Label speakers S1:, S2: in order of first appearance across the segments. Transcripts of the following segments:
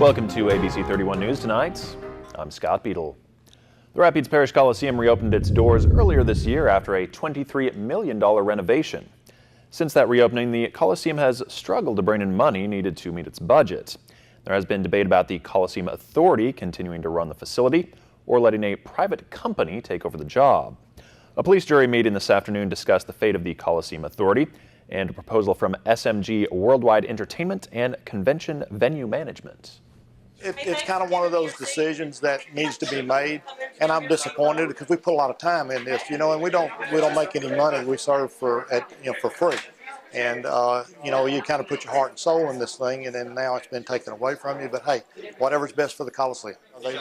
S1: Welcome to ABC 31 News tonight. I'm Scott Beadle. The Rapides Parish Coliseum reopened its doors earlier this year after a $23 million renovation. Since that reopening, the Coliseum has struggled to bring in money needed to meet its budget. There has been debate about the Coliseum Authority continuing to run the facility or letting a private company take over the job. A police jury meeting this afternoon discussed the fate of the Coliseum Authority and a proposal from SMG Worldwide Entertainment and Convention Venue Management.
S2: It's kind of one of those decisions that needs to be made, and I'm disappointed because we put a lot of time in this, and we don't make any money. We serve for free, and you kind of put your heart and soul in this thing, and then now it's been taken away from you. But hey, whatever's best for the Coliseum.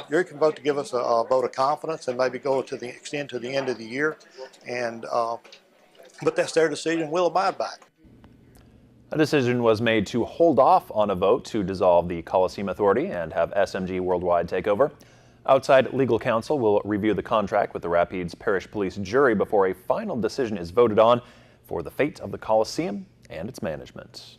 S2: You can vote to give us a vote of confidence and maybe go to the extend to the end of the year, and but that's their decision. We'll abide by it.
S1: A decision was made to hold off on a vote to dissolve the Coliseum Authority and have SMG Worldwide take over. Outside legal counsel will review the contract with the Rapides Parish Police jury before a final decision is voted on for the fate of the Coliseum and its management.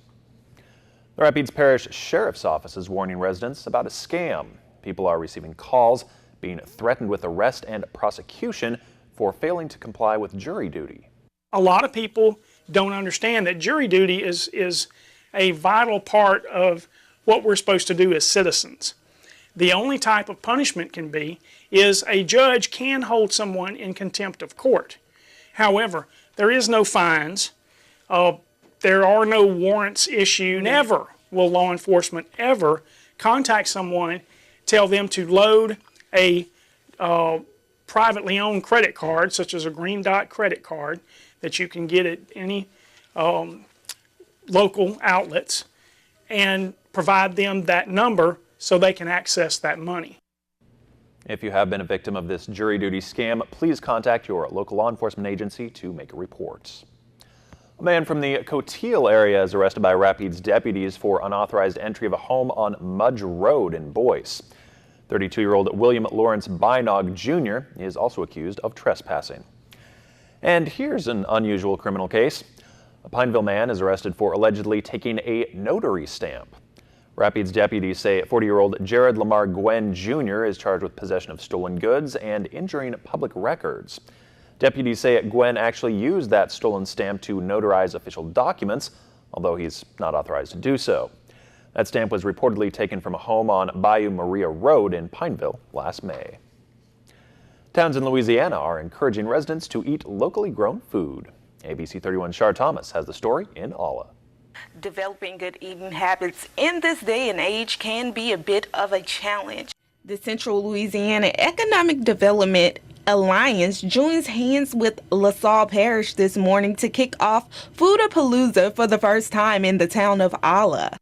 S1: The Rapides Parish Sheriff's Office is warning residents about a scam. People are receiving calls, being threatened with arrest and prosecution for failing to comply with jury duty.
S3: A lot of people don't understand that jury duty is a vital part of what we're supposed to do as citizens. The only type of punishment can be is a judge can hold someone in contempt of court. However, there is no fines. There are no warrants issued. Never will law enforcement ever contact someone, tell them to load a privately owned credit card, such as a Green Dot credit card, that you can get at any local outlets, and provide them that number so they can access that money.
S1: If you have been a victim of this jury duty scam, please contact your local law enforcement agency to make a report. A man from the Coteal area is arrested by Rapides deputies for unauthorized entry of a home on Mudge Road in Boyce. 32-year-old William Lawrence Bynog Jr. is also accused of trespassing. And here's an unusual criminal case. A Pineville man is arrested for allegedly taking a notary stamp. Rapides deputies say 40-year-old Jared Lamar Gwen Jr. is charged with possession of stolen goods and injuring public records. Deputies say Gwen actually used that stolen stamp to notarize official documents, although he's not authorized to do so. That stamp was reportedly taken from a home on Bayou Maria Road in Pineville last May. Towns in Louisiana are encouraging residents to eat locally grown food. ABC 31's Shar Thomas has the story in Alla.
S4: Developing good eating habits in this day and age can be a bit of a challenge. The Central Louisiana Economic Development Alliance joins hands with LaSalle Parish this morning to kick off Foodapalooza for the first time in the town of Alla.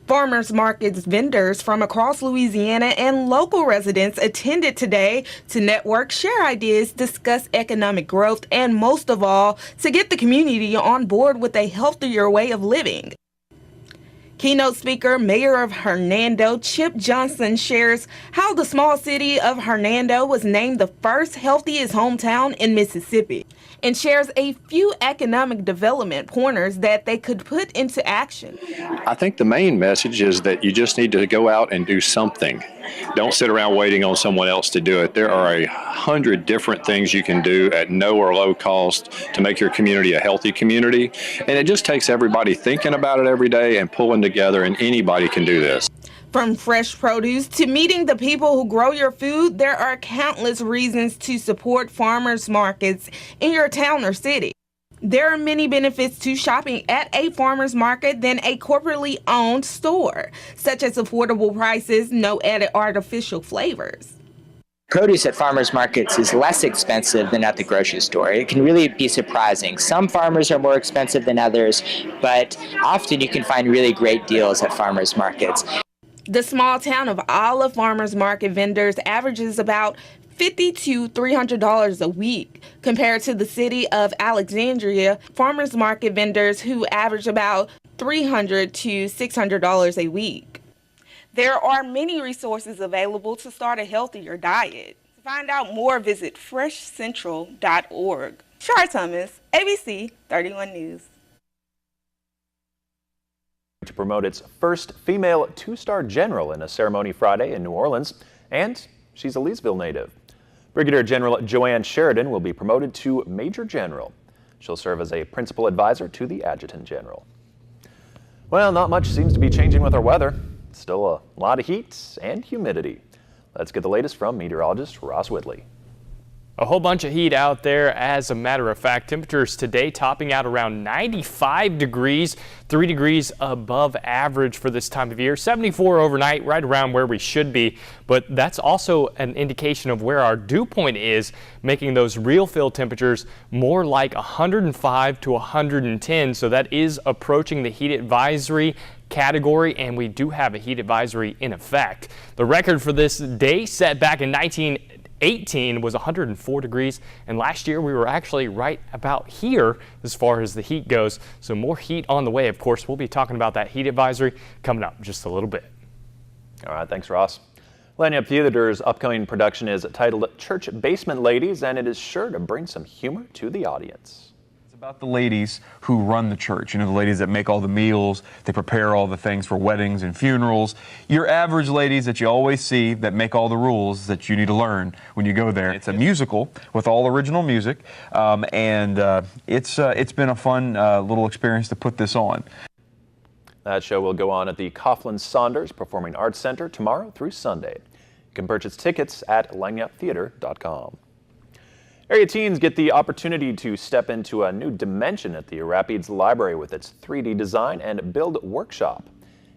S4: Farmers markets, vendors from across Louisiana, and local residents attended today to network, share ideas, discuss economic growth, and most of all, to get the community on board with a healthier way of living. Keynote speaker, Mayor of Hernando, Chip Johnson, shares how the small city of Hernando was named the first healthiest hometown in Mississippi, and shares a few economic development pointers that they could put into action.
S5: I think the main message is that you just need to go out and do something. Don't sit around waiting on someone else to do it. There are 100 different things you can do at no or low cost to make your community a healthy community. And it just takes everybody thinking about it every day and pulling together, and anybody can do this.
S4: From fresh produce to meeting the people who grow your food, there are countless reasons to support farmers markets in your town or city. There are many benefits to shopping at a farmer's market than a corporately owned store, such as affordable prices, no added artificial flavors.
S6: Produce at farmers markets is less expensive than at the grocery store. It can really be surprising. Some farmers are more expensive than others, but often you can find really great deals at farmers markets.
S4: The small town of Alla farmers market vendors averages about $50 to $300 a week compared to the city of Alexandria farmers market vendors who average about $300 to $600 a week. There are many resources available to start a healthier diet. To find out more, visit freshcentral.org. Shar Thomas, ABC 31 News.
S1: to promote its first female two-star general in a ceremony Friday in New Orleans, and she's a Leesville native. Brigadier General Joanne Sheridan will be promoted to Major General. She'll serve as a principal advisor to the Adjutant General. Well, not much seems to be changing with our weather. Still a lot of heat and humidity. Let's get the latest from meteorologist Ross Whitley.
S7: A whole bunch of heat out there. As a matter of fact, temperatures today topping out around 95 degrees, 3 degrees above average for this time of year. 74 overnight, right around where we should be. But that's also an indication of where our dew point is, making those real field temperatures more like 105 to 110. So that is approaching the heat advisory category, and we do have a heat advisory in effect. The record for this day, set back in 1918, was 104 degrees, and last year we were actually right about here as far as the heat goes. So more heat on the way. Of course, we'll be talking about that heat advisory coming up in just a little bit.
S1: All right, thanks, Ross. Lanyap Theater's upcoming production is titled Church Basement Ladies, and it is sure to bring some humor to the audience.
S8: About the ladies who run the church, the ladies that make all the meals, they prepare all the things for weddings and funerals. Your average ladies that you always see that make all the rules that you need to learn when you go there. It's a musical with all original music, and it's been a fun little experience to put this on.
S1: That show will go on at the Coughlin Saunders Performing Arts Center tomorrow through Sunday. You can purchase tickets at lanyaptheater.com. Area teens get the opportunity to step into a new dimension at the Rapides Library with its 3D design and build workshop.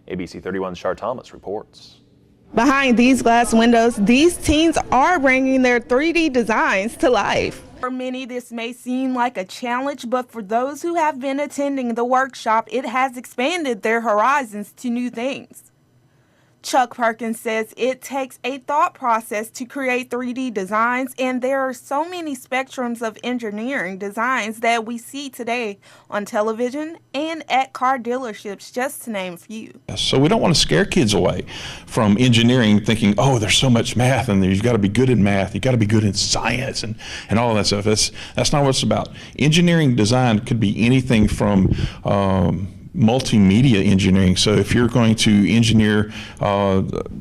S1: ABC31's Char Thomas reports.
S4: Behind these glass windows, these teens are bringing their 3D designs to life. For many, this may seem like a challenge, but for those who have been attending the workshop, it has expanded their horizons to new things. Chuck Perkins says it takes a thought process to create 3D designs, and there are so many spectrums of engineering designs that we see today on television and at car dealerships, just to name a few.
S9: So we don't want to scare kids away from engineering, thinking, oh, there's so much math and you've got to be good in math, you've got to be good in science and all of that stuff. That's not what it's about. Engineering design could be anything from multimedia engineering. So if you're going to engineer,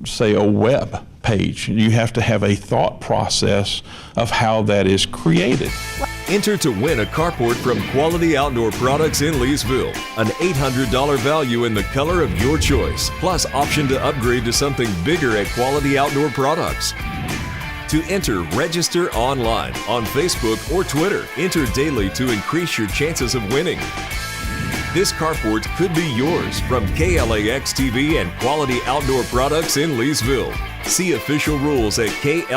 S9: say, a web page, you have to have a thought process of how that is created.
S10: Enter to win a carport from Quality Outdoor Products in Leesville. An $800 value in the color of your choice, plus option to upgrade to something bigger at Quality Outdoor Products. To enter, register online, on Facebook or Twitter. Enter daily to increase your chances of winning. This carport could be yours from KLAX TV and Quality Outdoor Products in Leesville. See official rules at KLAXTV.com.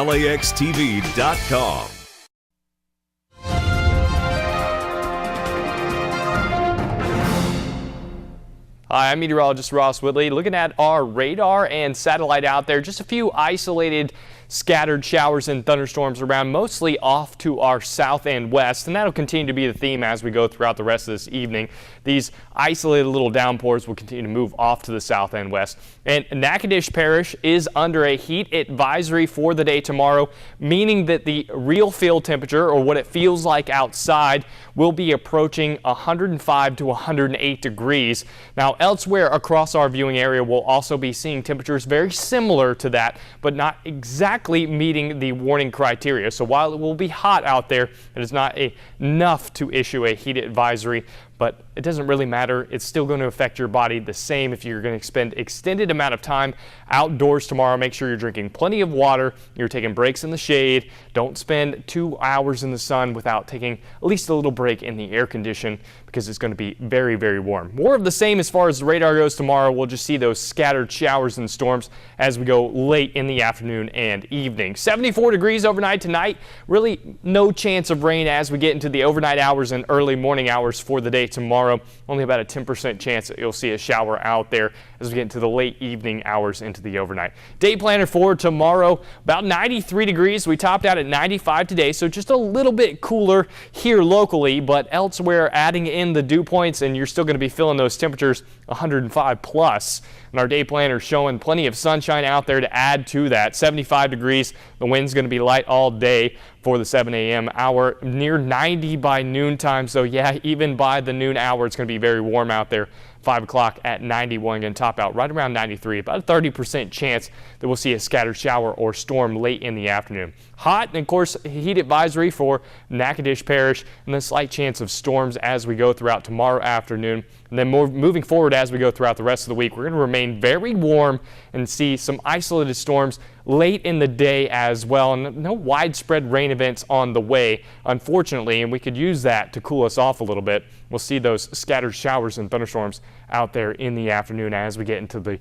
S7: Hi, I'm meteorologist Ross Whitley. Looking at our radar and satellite out there, just a few isolated scattered showers and thunderstorms around, mostly off to our south and west, and that'll continue to be the theme as we go throughout the rest of this evening. These isolated little downpours will continue to move off to the south and west. And Natchitoches Parish is under a heat advisory for the day tomorrow, meaning that the real field temperature, or what it feels like outside, will be approaching 105 to 108 degrees. Now, elsewhere across our viewing area, we'll also be seeing temperatures very similar to that, but not exactly meeting the warning criteria. So while it will be hot out there, it is not enough to issue a heat advisory. But it doesn't really matter. It's still going to affect your body the same if you're going to spend extended amount of time outdoors tomorrow. Make sure you're drinking plenty of water. You're taking breaks in the shade. Don't spend 2 hours in the sun without taking at least a little break in the air condition, because it's going to be very, very warm. More of the same as far as the radar goes tomorrow. We'll just see those scattered showers and storms as we go late in the afternoon and evening. 74 degrees overnight tonight. Really no chance of rain as we get into the overnight hours and early morning hours for the day tomorrow. Only about a 10% chance that you'll see a shower out there as we get into the late evening hours into the overnight. Day planner for tomorrow, about 93 degrees. We topped out at 95 today, so just a little bit cooler here locally, but elsewhere adding in the dew points, and you're still going to be feeling those temperatures 105 plus. And our day planner showing plenty of sunshine out there to add to that. 75 degrees. The wind's going to be light all day for the 7 a.m. hour, near 90 by noontime. So yeah, even by the noon hour, it's going to be very warm out there. 5 o'clock at 91, going to top out right around 93. About a 30% chance that we'll see a scattered shower or storm late in the afternoon. Hot, and of course, heat advisory for Natchitoches Parish, and a slight chance of storms as we go throughout tomorrow afternoon. And then moving forward as we go throughout the rest of the week, we're going to remain very warm and see some isolated storms late in the day as well. And no widespread rain events on the way, unfortunately, and we could use that to cool us off a little bit. We'll see those scattered showers and thunderstorms out there in the afternoon as we get into the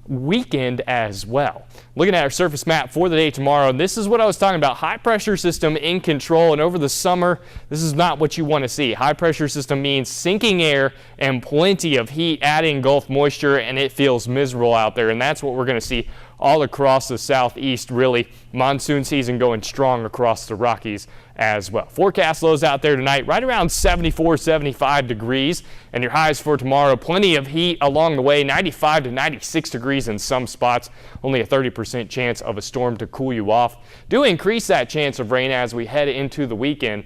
S7: weekend as well. Looking at our surface map for the day tomorrow, this is what I was talking about. High pressure system in control, and over the summer, this is not what you want to see. High pressure system means sinking air and plenty of heat, adding Gulf moisture, and it feels miserable out there, and that's what we're going to see all across the southeast, really. Monsoon season going strong across the Rockies as well. Forecast lows out there tonight right around 74, 75 degrees, and your highs for tomorrow, plenty of heat along the way, 95 to 96 degrees in some spots, only a 30% chance of a storm to cool you off. Do increase that chance of rain as we head into the weekend.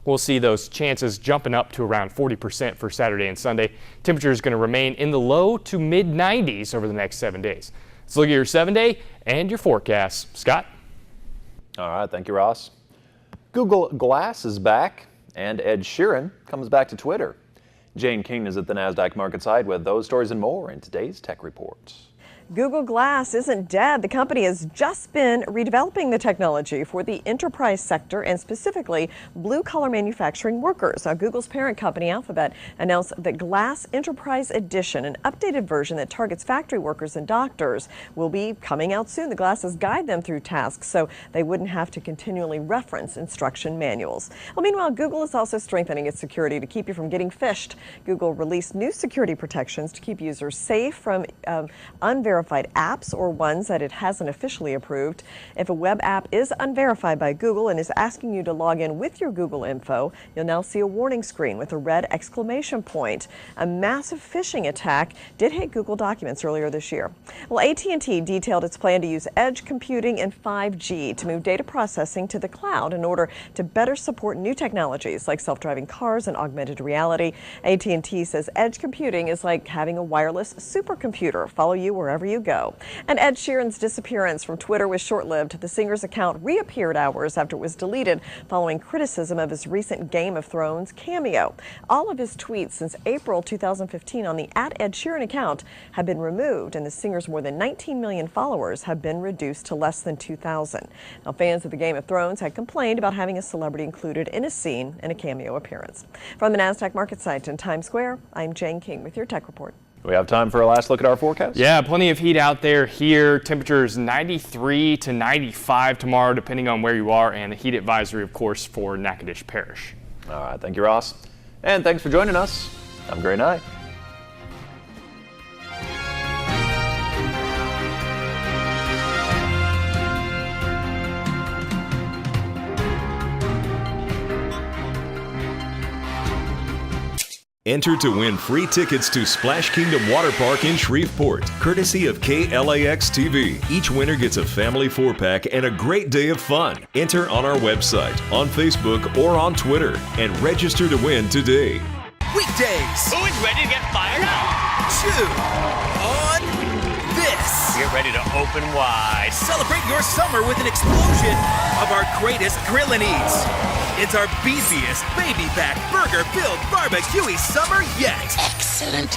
S7: We'll see those chances jumping up to around 40% for Saturday and Sunday. Temperature is going to remain in the low to mid 90s over the next 7 days. Let's look at your 7-day and your forecast. Scott?
S1: All right, thank you, Ross. Google Glass is back, and Ed Sheeran comes back to Twitter. Jane King is at the NASDAQ market side with those stories and more in today's Tech Report.
S11: Google Glass isn't dead. The company has just been redeveloping the technology for the enterprise sector and specifically blue-collar manufacturing workers. Google's parent company, Alphabet, announced the Glass Enterprise Edition, an updated version that targets factory workers and doctors, will be coming out soon. The glasses guide them through tasks so they wouldn't have to continually reference instruction manuals. Well, meanwhile, Google is also strengthening its security to keep you from getting phished. Google released new security protections to keep users safe from unverified apps or ones that it hasn't officially approved. If a web app is unverified by Google and is asking you to log in with your Google info, you'll now see a warning screen with a red exclamation point. A massive phishing attack did hit Google Documents earlier this year. Well, AT&T detailed its plan to use edge computing and 5G to move data processing to the cloud in order to better support new technologies like self-driving cars and augmented reality. AT&T says edge computing is like having a wireless supercomputer, follow you wherever you go. And Ed Sheeran's disappearance from Twitter was short-lived. The singer's account reappeared hours after it was deleted following criticism of his recent Game of Thrones cameo. All of his tweets since April 2015 on the @EdSheeran account have been removed, and the singer's more than 19 million followers have been reduced to less than 2,000. Now, fans of the Game of Thrones had complained about having a celebrity included in a scene in a cameo appearance. From the NASDAQ market site in Times Square, I'm Jane King with your Tech Report.
S1: We have time for a last look at our forecast?
S7: Yeah, plenty of heat out there here. Temperatures 93 to 95 tomorrow, depending on where you are, and a heat advisory, of course, for Natchitoches Parish.
S1: All right, thank you, Ross. And thanks for joining us. Have a great night.
S10: Enter to win free tickets to Splash Kingdom Water Park in Shreveport, courtesy of KLAX TV. Each winner gets a family 4-pack and a great day of fun. Enter on our website, on Facebook, or on Twitter, and register to win today.
S12: Weekdays.
S13: Who is ready to get fired up?
S12: Chew on this.
S13: Get ready to open wide.
S12: Celebrate your summer with an explosion of our greatest grillin' eats. It's our beefiest, baby-back, burger-filled, barbecue-y summer yet.
S13: Excellent.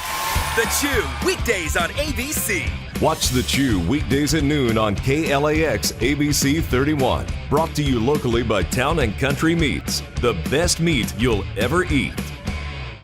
S12: The Chew, weekdays on ABC.
S10: Watch The Chew weekdays at noon on KLAX ABC31. Brought to you locally by Town and Country Meats. The best meat you'll ever eat.